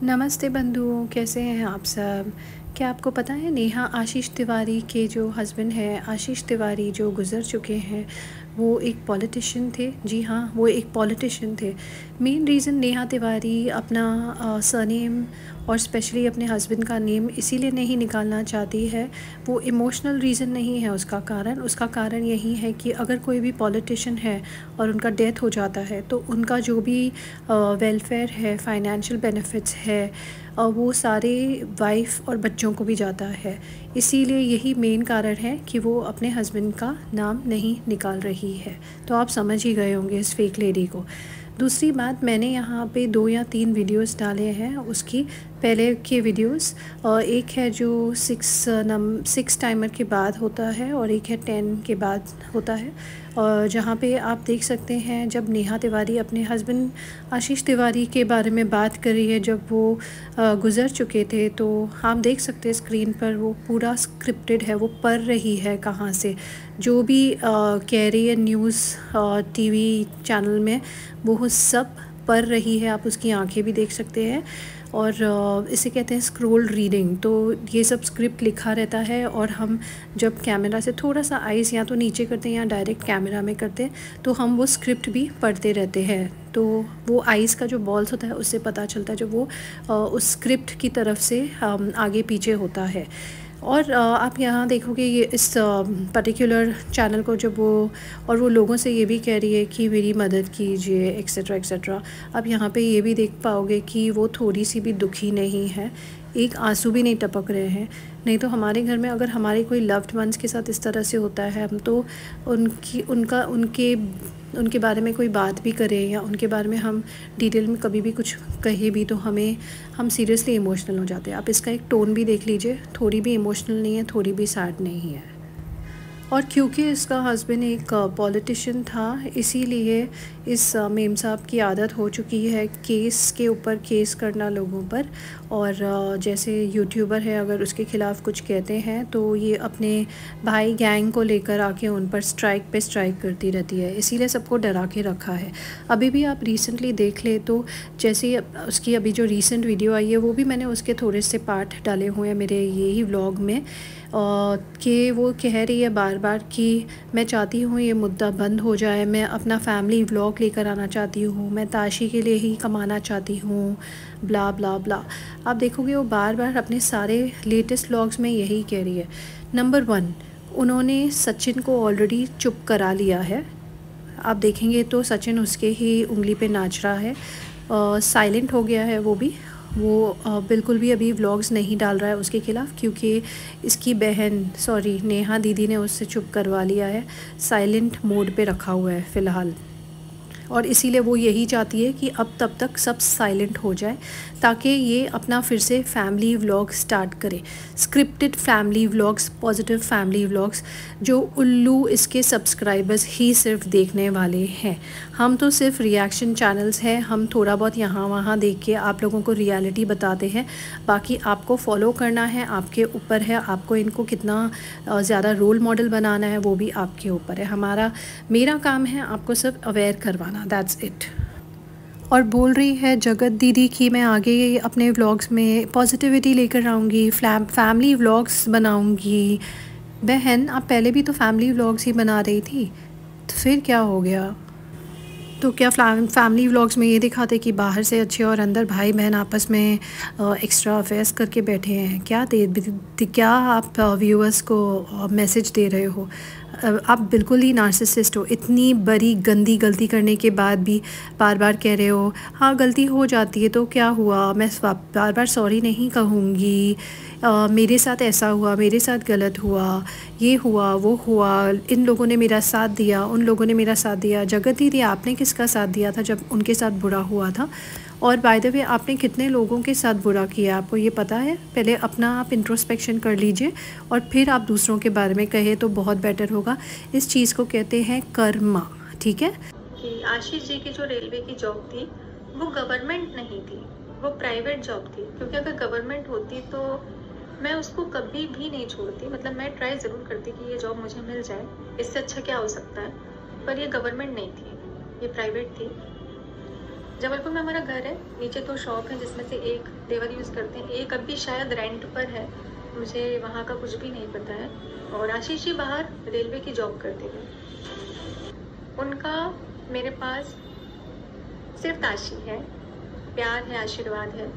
नमस्ते बंधुओं, कैसे हैं आप सब। क्या आपको पता है नेहा आशीष तिवारी के जो हस्बैंड हैं, आशीष तिवारी जो गुज़र चुके हैं, वो एक पॉलिटिशियन थे। जी हाँ, वो एक पॉलिटिशियन थे। मेन रीज़न नेहा तिवारी अपना सरनेम और स्पेशली अपने हस्बैंड का नेम इसीलिए नहीं निकालना चाहती है। वो इमोशनल रीज़न नहीं है उसका कारण यही है कि अगर कोई भी पॉलिटिशियन है और उनका डेथ हो जाता है तो उनका जो भी वेलफेयर है, फाइनेंशियल बेनिफिट्स है, वो सारे वाइफ और बच्चों को भी जाता है। इसीलिए यही मेन कारण है कि वो अपने हस्बैंड का नाम नहीं निकाल रही है। तो आप समझ ही गए होंगे इस फेक लेडी को। दूसरी बात, मैंने यहाँ पे 2 या 3 वीडियोस डाले हैं उसकी पहले के वीडियोस। एक है जो 6 टाइमर के बाद होता है और एक है 10 के बाद होता है। और जहाँ पे आप देख सकते हैं जब नेहा तिवारी अपने हस्बैंड आशीष तिवारी के बारे में बात कर रही है, जब वो गुज़र चुके थे, तो आप देख सकते हैं स्क्रीन पर वो पूरा स्क्रिप्टेड है। वो पढ़ रही है कहाँ से जो भी कह रही है न्यूज़ टीवी चैनल में, वो सब पढ़ रही है। आप उसकी आंखें भी देख सकते हैं। और इसे कहते हैं स्क्रोल रीडिंग। तो ये सब स्क्रिप्ट लिखा रहता है और हम जब कैमरा से थोड़ा सा आइज़ या तो नीचे करते हैं या डायरेक्ट कैमरा में करते हैं तो हम वो स्क्रिप्ट भी पढ़ते रहते हैं। तो वो आइज़ का जो बॉल्स होता है उससे पता चलता है जब वो उस स्क्रिप्ट की तरफ से आगे पीछे होता है। और आप यहाँ देखोगे ये इस पर्टिकुलर चैनल को जब वो लोगों से ये भी कह रही है कि मेरी मदद कीजिए एक्सेट्रा एक्सेट्रा। आप यहाँ पे ये भी देख पाओगे कि वो थोड़ी सी भी दुखी नहीं है, एक आंसू भी नहीं टपक रहे हैं। नहीं तो हमारे घर में अगर हमारे कोई लव्ड वंस के साथ इस तरह से होता है, हम तो उनके बारे में कोई बात भी करें या उनके बारे में हम डिटेल में कभी भी कुछ कहे भी तो हम सीरियसली इमोशनल हो जाते हैं। आप इसका एक टोन भी देख लीजिए, थोड़ी भी इमोशनल नहीं है, थोड़ी भी सैड नहीं है। और क्योंकि इसका हस्बैंड एक पॉलिटिशियन था, इसीलिए इस मेम साहब की आदत हो चुकी है केस के ऊपर केस करना लोगों पर। और जैसे यूट्यूबर है, अगर उसके ख़िलाफ़ कुछ कहते हैं तो ये अपने भाई गैंग को लेकर आके उन पर स्ट्राइक पे स्ट्राइक करती रहती है। इसीलिए सबको डरा के रखा है। अभी भी आप रिसेंटली देख ले तो जैसे उसकी अभी जो रीसेंट वीडियो आई है वो भी मैंने उसके थोड़े से पार्ट डाले हुए हैं मेरे यही व्लॉग में, कि वो कह रही है बार बार कि मैं चाहती हूँ ये मुद्दा बंद हो जाए, मैं अपना फैमिली व्लॉग लेकर आना चाहती हूँ, मैं ताशी के लिए ही कमाना चाहती हूँ, ब्ला ब्ला ब्ला। आप देखोगे वो बार बार अपने सारे लेटेस्ट व्लॉग्स में यही कह रही है। नंबर 1, उन्होंने सचिन को ऑलरेडी चुप करा लिया है। आप देखेंगे तो सचिन उसके ही उंगली पे नाच रहा है, साइलेंट हो गया है वो बिल्कुल भी अभी व्लॉग्स नहीं डाल रहा है उसके ख़िलाफ़, क्योंकि इसकी बहन नेहा दीदी ने उससे चुप करवा लिया है, साइलेंट मोड पे रखा हुआ है फ़िलहाल। और इसीलिए वो यही चाहती है कि अब तब तक सब साइलेंट हो जाए ताकि ये अपना फिर से फैमिली व्लॉग स्टार्ट करे, scripted family vlogs, positive family vlogs, जो उल्लू इसके सब्सक्राइबर्स ही सिर्फ देखने वाले हैं। हम तो सिर्फ रिएक्शन चैनल्स हैं, हम थोड़ा बहुत यहाँ वहाँ देख के आप लोगों को रियलिटी बताते हैं। बाकी आपको फॉलो करना है, आपके ऊपर है, आपको इनको कितना ज़्यादा रोल मॉडल बनाना है वो भी आपके ऊपर है। मेरा काम है आपको सिर्फ अवेयर करवाना, दैट्स इट। और बोल रही है जगत दीदी कि मैं आगे अपने व्लॉग्स में पॉजिटिविटी लेकर आऊँगी, फैमिली व्लॉग्स बनाऊँगी। बहन, आप पहले भी तो फैमिली व्लॉग्स ही बना रही थी, तो फिर क्या हो गया? तो क्या फैमिली व्लॉग्स में ये दिखाते कि बाहर से अच्छे और अंदर भाई बहन आपस में एक्स्ट्रा अफेयर्स करके बैठे हैं? क्या आप व्यूअर्स को मैसेज दे रहे हो? आप बिल्कुल ही नार्सिसिस्ट हो। इतनी बड़ी गंदी गलती करने के बाद भी बार बार कह रहे हो हाँ गलती हो जाती है तो क्या हुआ, मैं बार बार सॉरी नहीं कहूँगी, मेरे साथ ऐसा हुआ, मेरे साथ गलत हुआ, ये हुआ वो हुआ, इन लोगों ने मेरा साथ दिया, उन लोगों ने मेरा साथ दिया। जगत दीदी, आपने किसका साथ दिया था जब उनके साथ बुरा हुआ था? और बाय द वे, आपने कितने लोगों के साथ बुरा किया आपको ये पता है? पहले अपना आप इंट्रोस्पेक्शन कर लीजिए और फिर आप दूसरों के बारे में कहें तो बहुत बेटर होगा। इस चीज़ को कहते हैं कर्मा, ठीक है? कि आशीष जी की जो रेलवे की जॉब थी वो गवर्नमेंट नहीं थी, वो प्राइवेट जॉब थी। क्योंकि अगर गवर्नमेंट होती तो मैं उसको कभी भी नहीं छोड़ती, मतलब मैं ट्राई ज़रूर करती कि ये जॉब मुझे मिल जाए, इससे अच्छा क्या हो सकता है। पर ये गवर्नमेंट नहीं थी, ये प्राइवेट थी। जबलपुर में हमारा घर है, नीचे 2 शॉप है जिसमें से एक देवर यूज़ करते हैं, एक अभी शायद रेंट पर है, मुझे वहाँ का कुछ भी नहीं पता है। और आशीष जी बाहर रेलवे की जॉब करते थे। उनका मेरे पास सिर्फ ताशी है, प्यार है, आशीर्वाद है,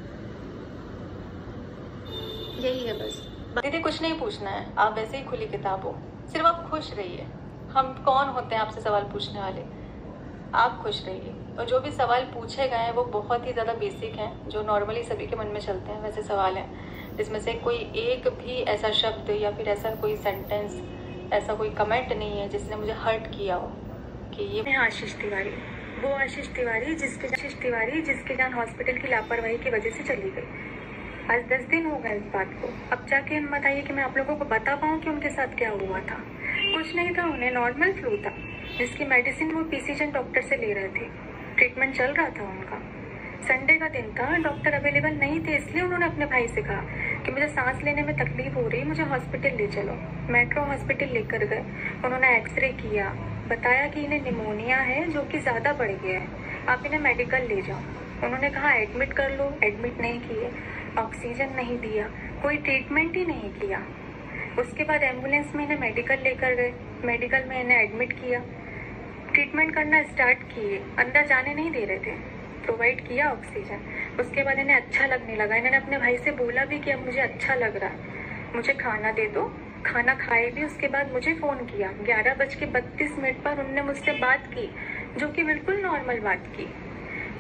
यही है बस। दीदी कुछ नहीं पूछना है, आप वैसे ही खुली किताब हो, सिर्फ आप खुश रहिए। हम कौन होते हैं आपसे सवाल पूछने वाले, आप खुश रहिए। और जो भी सवाल पूछे गए हैं वो बहुत ही ज़्यादा बेसिक हैं, जो नॉर्मली सभी के मन में चलते हैं वैसे सवाल हैं, जिसमें से कोई एक भी ऐसा शब्द या फिर ऐसा कोई सेंटेंस, ऐसा कोई कमेंट नहीं है जिसने मुझे हर्ट किया हो कि ये आशीष तिवारी, वो आशीष तिवारी जिसके जान हॉस्पिटल की लापरवाही की वजह से चली गई। आज 10 दिन हो गए इस बात को। अब जाके हिम्मत आई कि मैं आप लोगों को बता पाऊँ कि उनके साथ क्या हुआ था। कुछ नहीं था, उन्हें नॉर्मल फ्लू था जिसकी मेडिसिन वो पीसीजन डॉक्टर से ले रहे थे। ट्रीटमेंट चल रहा था उनका। संडे का दिन था, डॉक्टर अवेलेबल नहीं थे, इसलिए उन्होंने अपने भाई से कहा कि मुझे सांस लेने में तकलीफ हो रही, मुझे हॉस्पिटल ले चलो। मेट्रो हॉस्पिटल लेकर गए। उन्होंने एक्सरे किया, बताया कि इन्हें निमोनिया है जो कि ज़्यादा बढ़ गया है, आप इन्हें मेडिकल ले जाओ। उन्होंने कहा एडमिट कर लो, एडमिट नहीं किए, ऑक्सीजन नहीं दिया, कोई ट्रीटमेंट ही नहीं किया। उसके बाद एम्बुलेंस में इन्हें मेडिकल लेकर गए, मेडिकल में इन्हें एडमिट किया, ट्रीटमेंट करना स्टार्ट किए, अंदर जाने नहीं दे रहे थे, प्रोवाइड किया ऑक्सीजन। उसके बाद इन्हें अच्छा लगने लगा, इन्होंने अपने भाई से बोला भी कि अब मुझे अच्छा लग रहा है, मुझे खाना दे दो। खाना खाए भी। उसके बाद मुझे फ़ोन किया, 11:32 पर उनने मुझसे बात की, जो कि बिल्कुल नॉर्मल बात की।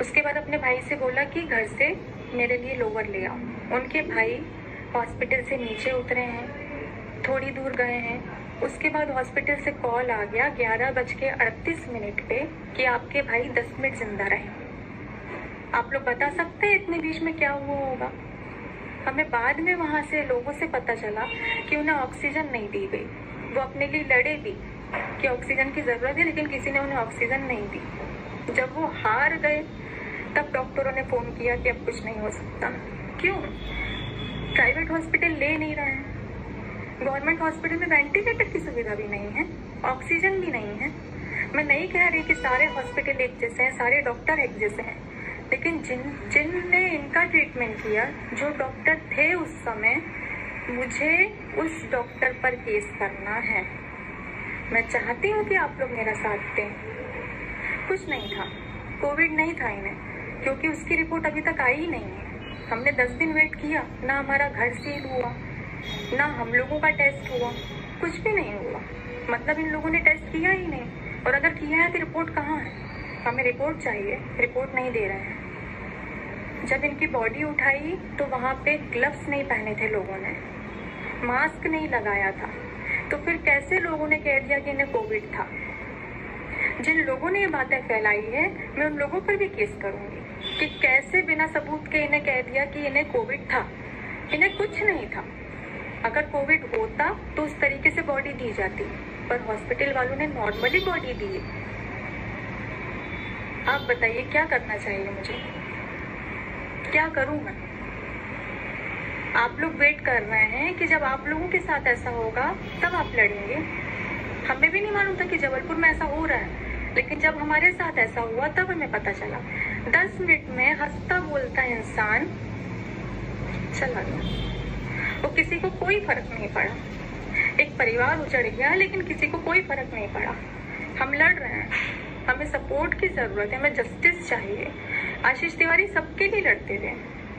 उसके बाद अपने भाई से बोला कि घर से मेरे लिए लोवर ले आओ। उनके भाई हॉस्पिटल से नीचे उतरे हैं, थोड़ी दूर गए हैं। उसके बाद हॉस्पिटल से कॉल आ गया 11:38 पे कि आपके भाई 10 मिनट जिंदा रहे। आप लोग बता सकते हैं इतने बीच में क्या हुआ होगा? हमें बाद में वहाँ से लोगों से पता चला कि उन्हें ऑक्सीजन नहीं दी गई। वो अपने लिए लड़े भी कि ऑक्सीजन की ज़रूरत है, लेकिन किसी ने उन्हें ऑक्सीजन नहीं दी। जब वो हार गए तब डॉक्टरों ने फ़ोन किया कि अब कुछ नहीं हो सकता। क्यों? प्राइवेट हॉस्पिटल ले नहीं रहे हैं। गवर्नमेंट हॉस्पिटल में वेंटिलेटर की सुविधा भी नहीं है, ऑक्सीजन भी नहीं है। मैं नहीं कह रही कि सारे हॉस्पिटल एक जैसे हैं, सारे डॉक्टर एक जैसे हैं, लेकिन जिनने इनका ट्रीटमेंट किया, जो डॉक्टर थे उस समय, मुझे उस डॉक्टर पर केस करना है। मैं चाहती हूँ कि आप लोग मेरा साथ दें। कुछ नहीं था, कोविड नहीं था इन्हें, क्योंकि उसकी रिपोर्ट अभी तक आई ही नहीं है। हमने 10 दिन वेट किया, ना हमारा घर सील हुआ, ना हम लोगों का टेस्ट हुआ, कुछ भी नहीं हुआ। मतलब इन लोगों ने टेस्ट किया ही नहीं, और अगर किया है तो रिपोर्ट कहाँ है? हमें रिपोर्ट चाहिए, रिपोर्ट नहीं दे रहे हैं। जब इनकी बॉडी उठाई तो वहाँ पे ग्लव्स नहीं पहने थे लोगों ने, मास्क नहीं लगाया था, तो फिर कैसे लोगों ने कह दिया कि इन्हें कोविड था? जिन लोगों ने ये बातें फैलाई है, मैं उन लोगों पर भी केस करूंगी कि कैसे बिना सबूत के इन्हें कह दिया कि इन्हें कोविड था। इन्हें कुछ नहीं था। अगर कोविड होता तो उस तरीके से बॉडी दी जाती, पर हॉस्पिटल वालों ने नॉर्मली बॉडी दी है। आप बताइए क्या करना चाहिए मुझे? क्या करूं मैं? आप लोग वेट कर रहे हैं कि जब आप लोगों के साथ ऐसा होगा तब आप लड़ेंगे। हमें भी नहीं मालूम था कि जबलपुर में ऐसा हो रहा है, लेकिन जब हमारे साथ ऐसा हुआ तब हमें पता चला। 10 मिनट में हंसता बोलता इंसान चला गया, वो किसी को कोई फर्क नहीं पड़ा। एक परिवार उजड़ गया, लेकिन किसी को कोई फर्क नहीं पड़ा। हम लड़ रहे हैं, हमें सपोर्ट की जरूरत है, हमें जस्टिस चाहिए। आशीष तिवारी सबके लिए लड़ते थे,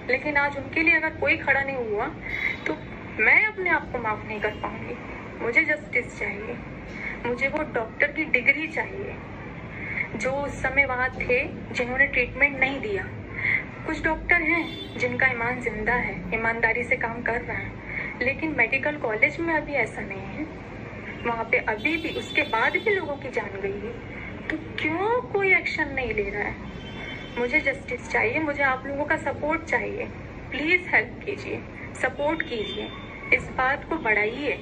लेकिन आज उनके लिए अगर कोई खड़ा नहीं हुआ तो मैं अपने आप को माफ नहीं कर पाऊंगी। मुझे जस्टिस चाहिए, मुझे वो डॉक्टर की डिग्री चाहिए जो उस समय वहाँ थे, जिन्होंने ट्रीटमेंट नहीं दिया। कुछ डॉक्टर हैं जिनका ईमान जिंदा है, ईमानदारी से काम कर रहा है, लेकिन मेडिकल कॉलेज में अभी ऐसा नहीं है। वहाँ पे अभी भी, उसके बाद भी लोगों की जान गई है, तो क्यों कोई एक्शन नहीं ले रहा है? मुझे जस्टिस चाहिए, मुझे आप लोगों का सपोर्ट चाहिए। प्लीज हेल्प कीजिए, सपोर्ट कीजिए, इस बात को बढ़ाइए।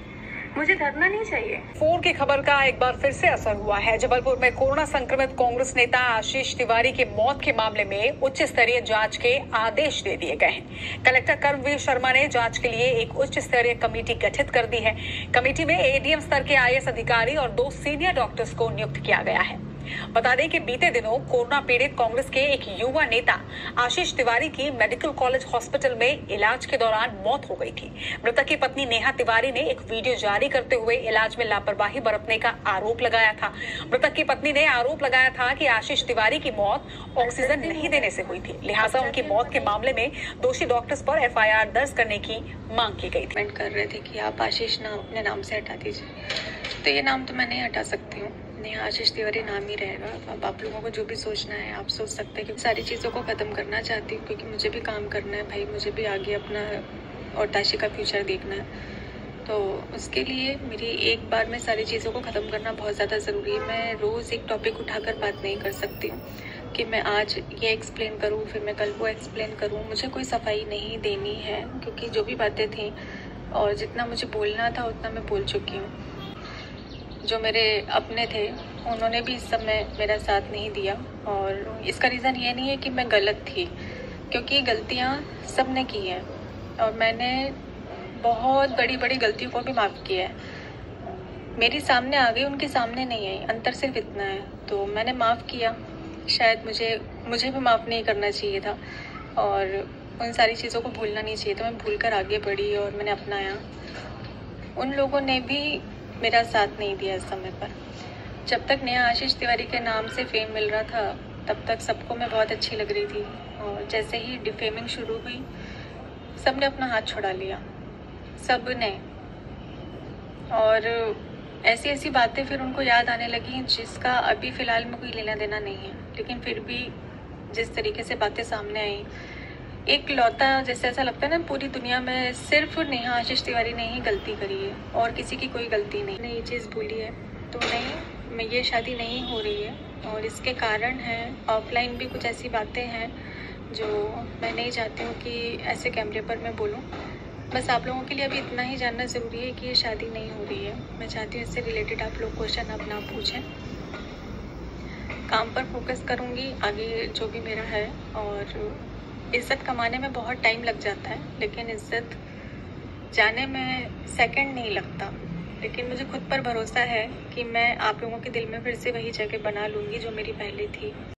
मुझे धरना नहीं चाहिए। फोन की खबर का एक बार फिर से असर हुआ है। जबलपुर में कोरोना संक्रमित कांग्रेस नेता आशीष तिवारी की मौत के मामले में उच्च स्तरीय जांच के आदेश दे दिए गए हैं। कलेक्टर कर्मवीर शर्मा ने जांच के लिए एक उच्च स्तरीय कमेटी गठित कर दी है। कमेटी में एडीएम स्तर के आईएएस अधिकारी और 2 सीनियर डॉक्टर्स को नियुक्त किया गया है। बता दें कि बीते दिनों कोरोना पीड़ित कांग्रेस के एक युवा नेता आशीष तिवारी की मेडिकल कॉलेज हॉस्पिटल में इलाज के दौरान मौत हो गई थी। मृतक की पत्नी नेहा तिवारी ने एक वीडियो जारी करते हुए इलाज में लापरवाही बरतने का आरोप लगाया था। मृतक की पत्नी ने आरोप लगाया था कि आशीष तिवारी की मौत ऑक्सीजन नहीं देने से हुई थी, लिहाजा उनकी मौत के मामले में दोषी डॉक्टर्स पर FIR दर्ज करने की मांग की गई थी। कर रहे थे कि आप आशीष नाम अपने नाम से हटा दीजिए, तो ये नाम तो मैं नहीं हटा सकती हूँ। नेहा आशीष तिवारी नाम ही रहेगा। अब आप लोगों को जो भी सोचना है आप सोच सकते हैं, क्योंकि सारी चीज़ों को ख़त्म करना चाहती हूँ, क्योंकि मुझे भी काम करना है भाई, मुझे भी आगे अपना और ताशी का फ्यूचर देखना है। तो उसके लिए मेरी एक बार में सारी चीज़ों को ख़त्म करना बहुत ज़्यादा ज़रूरी है। मैं रोज़ एक टॉपिक उठाकर बात नहीं कर सकती हूँ कि मैं आज ये एक्सप्लेन करूँ फिर मैं कल वो एक्सप्लेन करूँ। मुझे कोई सफाई नहीं देनी है, क्योंकि जो भी बातें थी और जितना मुझे बोलना था उतना मैं बोल चुकी हूँ। जो मेरे अपने थे उन्होंने भी इस समय मेरा साथ नहीं दिया, और इसका रीज़न ये नहीं है कि मैं गलत थी, क्योंकि गलतियाँ सब ने की हैं और मैंने बहुत बड़ी बड़ी गलतियों को भी माफ़ किया है। मेरी सामने आ गई, उनके सामने नहीं आई, अंतर सिर्फ इतना है। तो मैंने माफ़ किया, शायद मुझे भी माफ़ नहीं करना चाहिए था और उन सारी चीज़ों को भूलना नहीं चाहिए था। मैं भूल कर आगे बढ़ी और मैंने अपनाया। उन लोगों ने भी मेरा साथ नहीं दिया इस समय पर। जब तक नेहा आशीष तिवारी के नाम से फेम मिल रहा था तब तक सबको मैं बहुत अच्छी लग रही थी, और जैसे ही डिफेमिंग शुरू हुई सब ने अपना हाथ छुड़ा लिया, सब ने। और ऐसी ऐसी बातें फिर उनको याद आने लगी जिसका अभी फ़िलहाल में कोई लेना देना नहीं है, लेकिन फिर भी जिस तरीके से बातें सामने आई, एक लौता जैसे ऐसा लगता है ना पूरी दुनिया में सिर्फ नेहा आशीष तिवारी ने ही गलती करी है और किसी की कोई गलती नहीं। मैंने ये चीज़ भूली है तो नहीं, मैं ये शादी नहीं हो रही है, और इसके कारण है ऑफलाइन भी कुछ ऐसी बातें हैं जो मैं नहीं चाहती हूँ कि ऐसे कैमरे पर मैं बोलूँ। बस आप लोगों के लिए अभी इतना ही जानना ज़रूरी है कि ये शादी नहीं हो रही है। मैं चाहती हूँ इससे रिलेटेड आप लोग क्वेश्चन अब ना पूछें। काम पर फोकस करूँगी आगे जो भी मेरा है, और इज़्ज़त कमाने में बहुत टाइम लग जाता है, लेकिन इज़्ज़त जाने में सेकंड नहीं लगता। लेकिन मुझे खुद पर भरोसा है कि मैं आप लोगों के दिल में फिर से वही जगह बना लूँगी जो मेरी पहले थी।